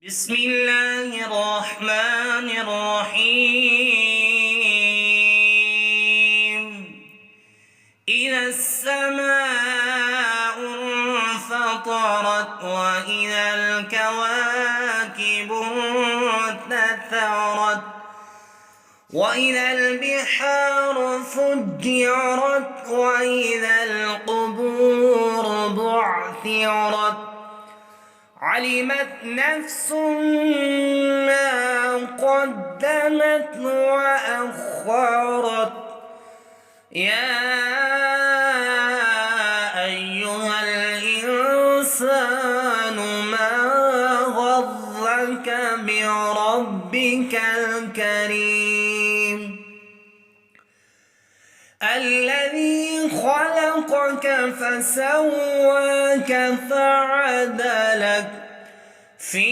بسم الله الرحمن الرحيم إذا السماء انفطرت وإذا الكواكب انتثرت وإذا البحار فجرت وإذا القبور بعثرت علمت نفس ما قدمت وأخرت يا أيها الإنسان ما غرك بربك الكريم الذي خلقك فسواك فعدلك في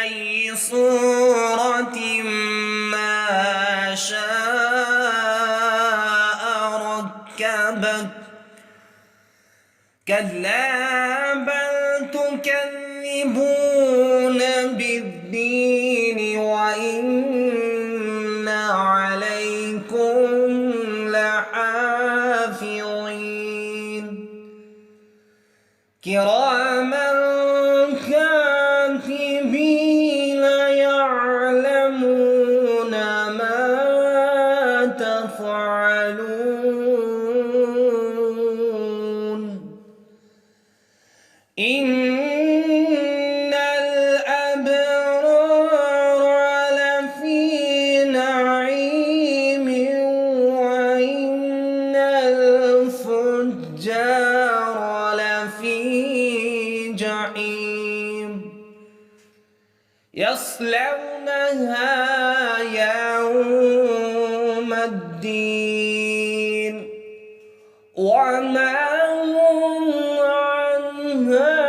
أي صورة ما شاء ركبك كلا بل تكذبون بالدين وإن عليكم لحافظين كراما كاتبين يعلمون ما تفعلون إن الأبرار لفي نعيم وإن الفجار لفي جحيم يصلونها يوم الدين وما هم عنها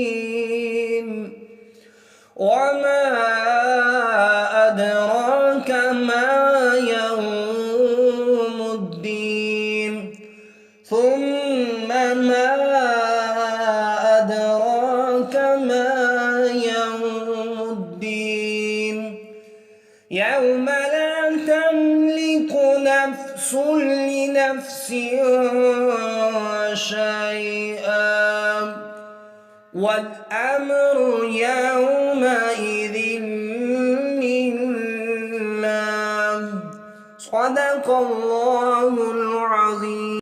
بغائبين وما أدراك ما يوم الدين ثم ما أدراك ما يوم الدين يوم لا تملك نفس لنفس شيئا والأمر يومئذ لله صدق الله العظيم.